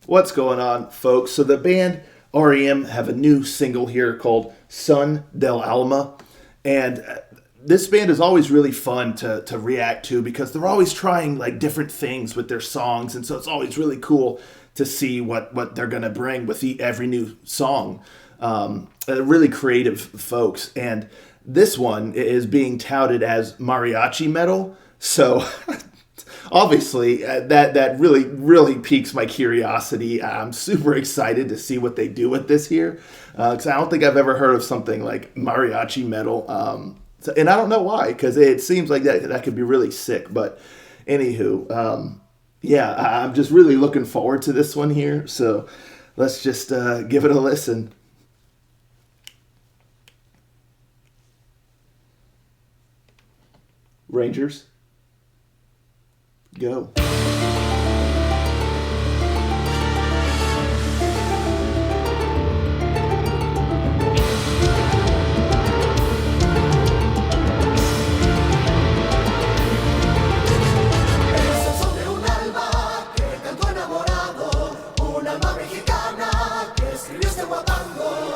What's going on, folks? So the band Aryem have a new single here called Son del Alma. And this band is always really fun to react to because they're always trying like different things with their songs. And so it's always really cool to see what they're going to bring with every new song. Really creative folks. And this one is being touted as mariachi metal. So obviously, that really piques my curiosity. I'm super excited to see what they do with this here, because I don't think I've ever heard of something like mariachi metal, and I don't know why, because it seems like that could be really sick. But anywho, yeah, I'm just really looking forward to this one here. So let's just give it a listen. Rangers, go.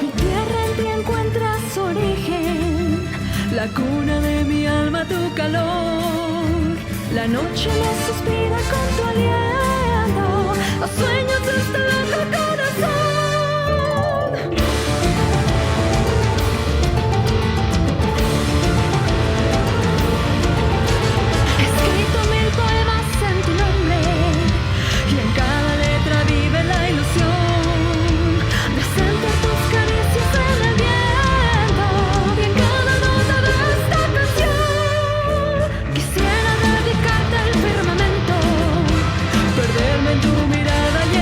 Mi tierra en ti encuentra su origen, la cuna de mi alma, tu calor. La noche me suspira con tu aliento, los sueños de este loco corazón. He escrito 1000 poemas en tu nombre, y en cada letra vive la ilusión de sentir tus caricias en el viento, y en cada nota de esta canción quisiera dedicarte el firmamento, perderme en tu mirada y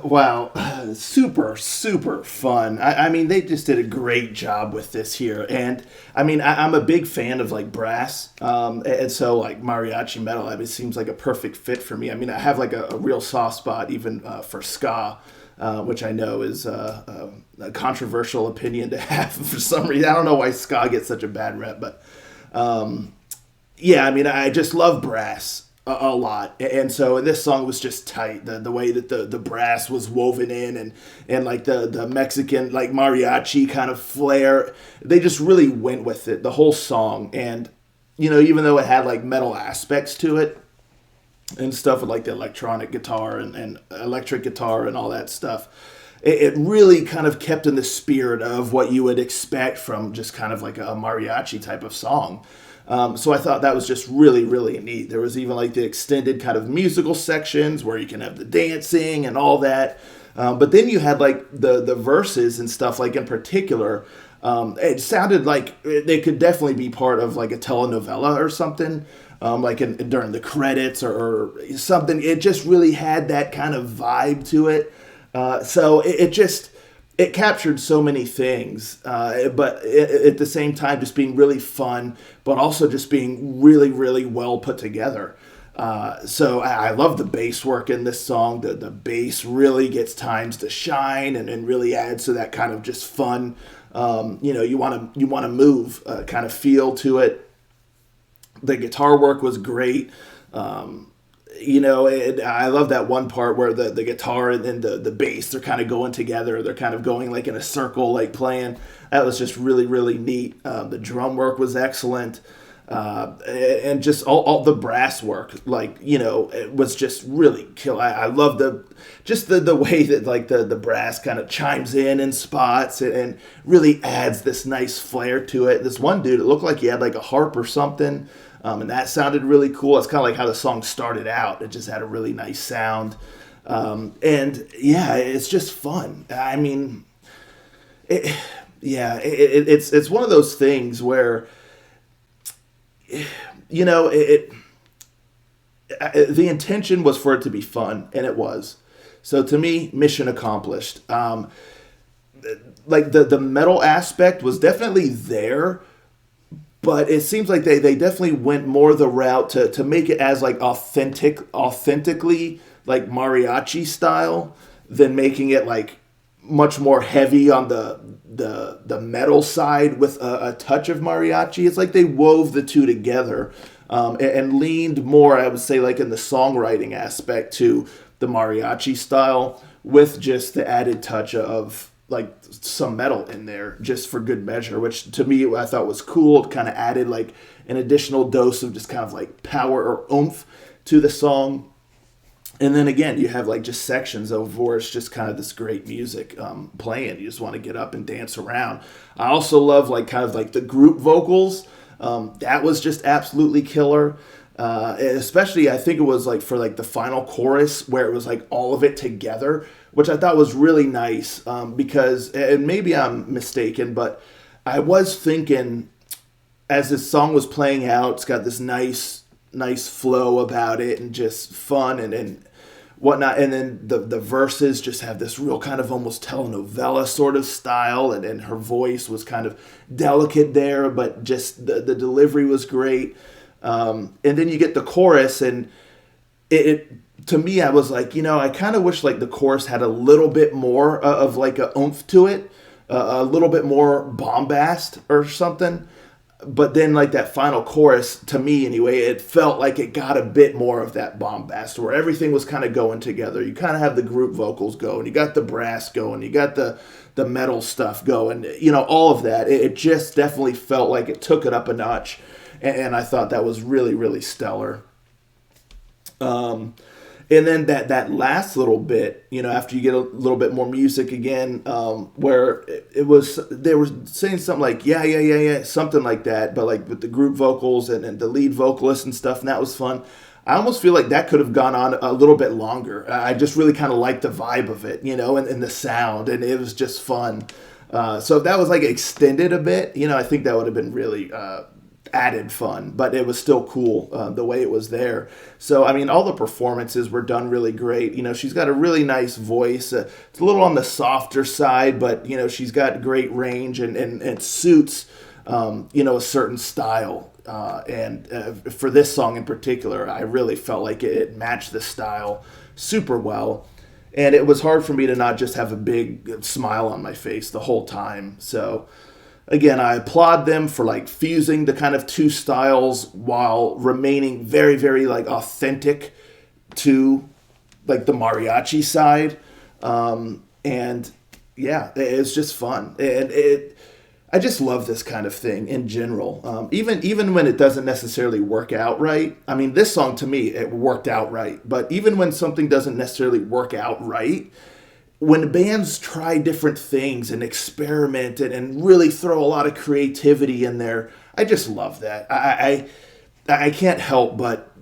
Wow, super, super fun. I mean, they just did a great job with this here. And I mean, I'm a big fan of like brass. And so like mariachi metal, I mean, it seems like a perfect fit for me. I mean, I have like a real soft spot even for ska, which I know is a controversial opinion to have for some reason. I don't know why ska gets such a bad rep, but yeah, I mean, I just love brass a lot, and so this song was just tight. The way that the brass was woven in, and like the Mexican like mariachi kind of flair, they just really went with it the whole song. And even though it had like metal aspects to it and stuff with like the electronic guitar and electric guitar and all that stuff, it really kind of kept in the spirit of what you would expect from just kind of like a mariachi type of song. So I thought that was just really, really neat. There was even like the extended kind of musical sections where you can have the dancing and all that. But then you had like the verses and stuff, like in particular. It sounded like they could definitely be part of like a telenovela or something, like during the credits or something. It just really had that kind of vibe to it. So it captured so many things, but at the same time, just being really fun, but also just being really, really well put together. So I love the bass work in this song. The bass really gets times to shine and really adds to that kind of just fun, you want to move kind of feel to it. The guitar work was great. I love that one part where the guitar and the bass, they're kind of going together. They're kind of going like in a circle, like playing. That was just really, really neat. The drum work was excellent. And just all the brass work, like, it was just really kill. I love the way that like the brass kind of chimes in spots and really adds this nice flair to it. This one dude, it looked like he had like a harp or something. And that sounded really cool. It's kind of like how the song started out. It just had a really nice sound. And yeah, it's just fun. I mean, it's one of those things where, the intention was for it to be fun, and it was. So to me, mission accomplished. Like the metal aspect was definitely there, but it seems like they definitely went more the route to make it as like authentically like mariachi style than making it like much more heavy on the metal side with a touch of mariachi. It's like they wove the two together and leaned more, I would say, like in the songwriting aspect to the mariachi style with just the added touch of like some metal in there just for good measure, which to me I thought was cool. It kind of added like an additional dose of just kind of like power or oomph to the song. And then again, you have like just sections of where it's just kind of this great music playing. You just want to get up and dance around. I also love like kind of like the group vocals. That was just absolutely killer. Especially I think it was like for like the final chorus where it was like all of it together, which I thought was really nice because, and maybe I'm mistaken, but I was thinking as this song was playing out, it's got this nice flow about it and just fun and whatnot. And then the verses just have this real kind of almost telenovela sort of style. And her voice was kind of delicate there, but just the delivery was great. And then you get the chorus and it to me, I was like, I kind of wish like the chorus had a little bit more of like a oomph to it, a little bit more bombast or something. But then like that final chorus, to me anyway, it felt like it got a bit more of that bombast where everything was kind of going together. You kind of have the group vocals going, you got the brass going, you got the metal stuff going, all of that. It just definitely felt like it took it up a notch. And I thought that was really, really stellar. And then that last little bit, after you get a little bit more music again, where it was, they were saying something like, yeah, something like that, but like with the group vocals and the lead vocalist and stuff, and that was fun. I almost feel like that could have gone on a little bit longer. I just really kind of liked the vibe of it, and the sound, and it was just fun. So if that was like extended a bit, I think that would have been really added fun, but it was still cool the way it was there. So I mean, all the performances were done really great. She's got a really nice voice. It's a little on the softer side, but she's got great range and suits a certain style. And for this song in particular, I really felt like it matched the style super well. And it was hard for me to not just have a big smile on my face the whole time. So again, I applaud them for like fusing the kind of two styles while remaining very, very like authentic to like the mariachi side. And yeah, it's just fun. And I just love this kind of thing in general. Even when it doesn't necessarily work out right. I mean, this song to me, it worked out right. But even when something doesn't necessarily work out right, when bands try different things and experiment and really throw a lot of creativity in there, I just love that. I can't help but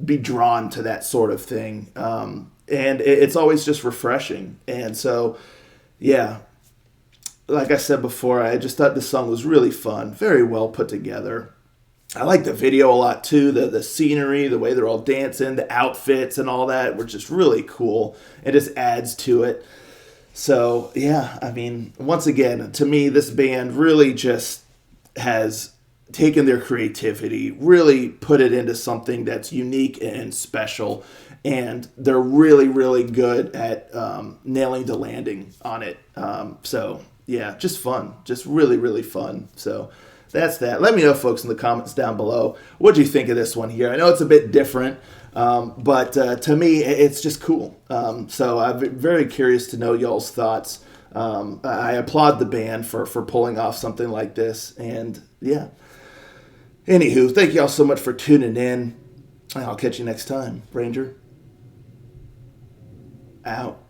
be drawn to that sort of thing. And it's always just refreshing. And so, yeah. Like I said before, I just thought this song was really fun, very well put together. I like the video a lot too, the scenery, the way they're all dancing, the outfits and all that were just really cool. It just adds to it. So yeah, I mean, once again, to me, this band really just has taken their creativity, really put it into something that's unique and special. And they're really, really good at nailing the landing on it. So yeah, just fun. Just really, really fun. So that's that. Let me know, folks, in the comments down below. What do you think of this one here? I know it's a bit different, but to me, it's just cool. So I'm very curious to know y'all's thoughts. I applaud the band for pulling off something like this. And yeah. Anywho, thank y'all so much for tuning in. I'll catch you next time. Ranger, out.